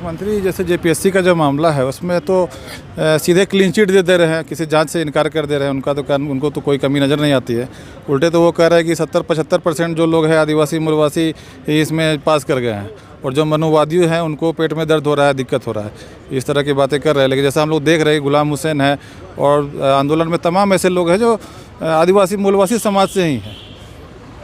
मुख्यमंत्री जैसे जेपीएससी का जो मामला है उसमें तो सीधे क्लीन चिट दे रहे हैं, किसी जांच से इनकार कर दे रहे हैं। उनको तो कोई कमी नज़र नहीं आती है। उल्टे तो वो कह रहे हैं कि 70-75% जो लोग हैं आदिवासी मूलवासी ही इसमें पास कर गए हैं, और जो मनुवादी हैं उनको पेट में दर्द हो रहा है, दिक्कत हो रहा है, इस तरह की बातें कर रहे हैं। लेकिन जैसा हम लोग देख रहे हैं, गुलाम हुसैन है और आंदोलन में तमाम ऐसे लोग हैं जो आदिवासी मूलवासी समाज से ही हैं।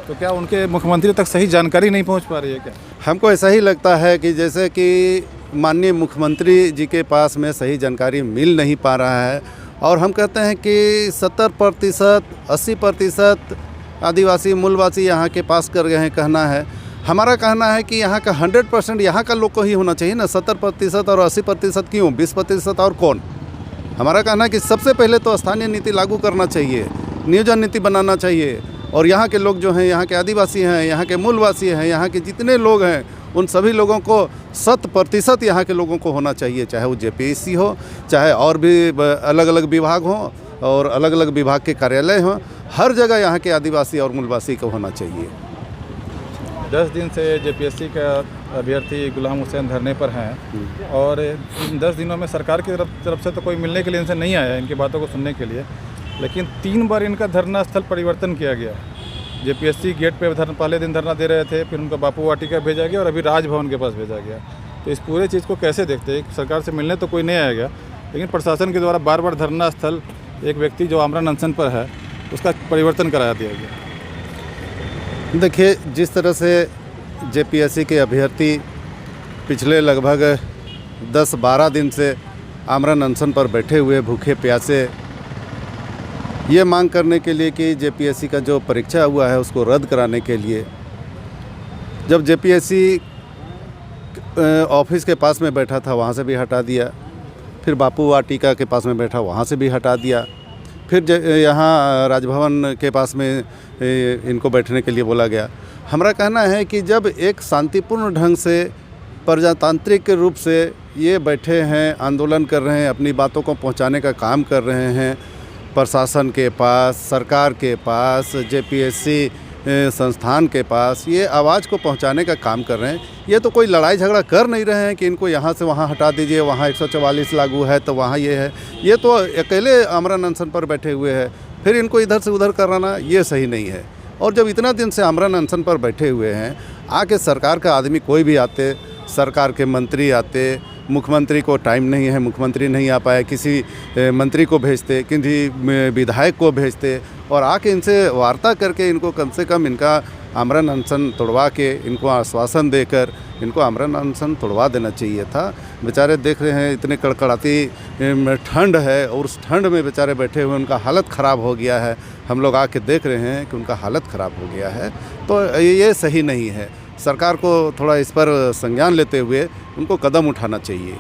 तो क्या उनके मुख्यमंत्री तक सही जानकारी नहीं पहुंच पा रही है क्या? हमको ऐसा ही लगता है कि जैसे कि माननीय मुख्यमंत्री जी के पास में सही जानकारी मिल नहीं पा रहा है, और हम कहते हैं कि 70% 80% आदिवासी मूलवासी यहाँ के पास कर गए हैं कहना है। हमारा कहना है कि यहाँ का 100% यहाँ का लोग को ही होना चाहिए ना। 70% और 80% क्यों, 20% और कौन? हमारा कहना है कि सबसे पहले तो स्थानीय नीति लागू करना चाहिए, नियोजन नीति बनाना चाहिए, और यहाँ के लोग जो हैं, यहाँ के आदिवासी हैं, यहाँ के मूलवासी हैं, यहाँ के जितने लोग हैं, उन सभी लोगों को 100% यहाँ के लोगों को होना चाहिए, चाहे वो जेपीएससी हो, चाहे और भी अलग अलग विभाग हों और अलग अलग विभाग के कार्यालय हों, हर जगह यहाँ के आदिवासी और मूलवासी को होना चाहिए। 10 दिन से जेपीएससी का अभ्यर्थी गुलाम हुसैन धरने पर हैं, और इन 10 दिनों में सरकार की तरफ से तो कोई मिलने के लिए इनसे नहीं आया इनकी बातों को सुनने के लिए। लेकिन 3 बार इनका धरना स्थल परिवर्तन किया गया। जेपीएससी गेट पे पहले दिन धरना दे रहे थे, फिर उनका बापू वाटिका भेजा गया और अभी राजभवन के पास भेजा गया। तो इस पूरे चीज़ को कैसे देखते हैं? सरकार से मिलने तो कोई नहीं आएगा, लेकिन प्रशासन के द्वारा बार बार धरना स्थल एक व्यक्ति जो आमरण अनशन पर है उसका परिवर्तन करा दिया गया। देखिए, जिस तरह से जेपीएससी के अभ्यर्थी पिछले लगभग 10-12 दिन से आमरण अनशन पर बैठे हुए भूखे प्यासे, ये मांग करने के लिए कि जेपीएससी का जो परीक्षा हुआ है उसको रद्द कराने के लिए, जब जेपीएससी ऑफिस के पास में बैठा था वहाँ से भी हटा दिया, फिर बापू वाटिका के पास में बैठा वहाँ से भी हटा दिया, फिर यहाँ राजभवन के पास में इनको बैठने के लिए बोला गया। हमारा कहना है कि जब एक शांतिपूर्ण ढंग से प्रजातांत्रिक रूप से ये बैठे हैं, आंदोलन कर रहे हैं, अपनी बातों को पहुँचाने का काम कर रहे हैं प्रशासन के पास, सरकार के पास, जेपीएससी संस्थान के पास, ये आवाज़ को पहुंचाने का काम कर रहे हैं। ये तो कोई लड़ाई झगड़ा कर नहीं रहे हैं कि इनको यहाँ से वहाँ हटा दीजिए, वहाँ 144 लागू है तो वहाँ ये है। ये तो अकेले आमरण अनशन पर बैठे हुए हैं, फिर इनको इधर से उधर कराना ये सही नहीं है। और जब इतना दिन से आमरण अनशन पर बैठे हुए हैं, आके सरकार का आदमी कोई भी आते, सरकार के मंत्री आते, मुख्यमंत्री को टाइम नहीं है, मुख्यमंत्री नहीं आ पाए, किसी मंत्री को भेजते, किसी विधायक को भेजते, और आके इनसे वार्ता करके इनको कम से कम इनका आमरण अनशन तोड़वा के, इनको आश्वासन देकर इनको आमरण अनशन तोड़वा देना चाहिए था। बेचारे देख रहे हैं इतने कड़कड़ाती ठंड है, और उस ठंड में बेचारे बैठे हुए, उनका हालत ख़राब हो गया है। हम लोग आके देख रहे हैं कि उनका हालत ख़राब हो गया है। तो ये सही नहीं है। सरकार को थोड़ा इस पर संज्ञान लेते हुए उनको कदम उठाना चाहिए।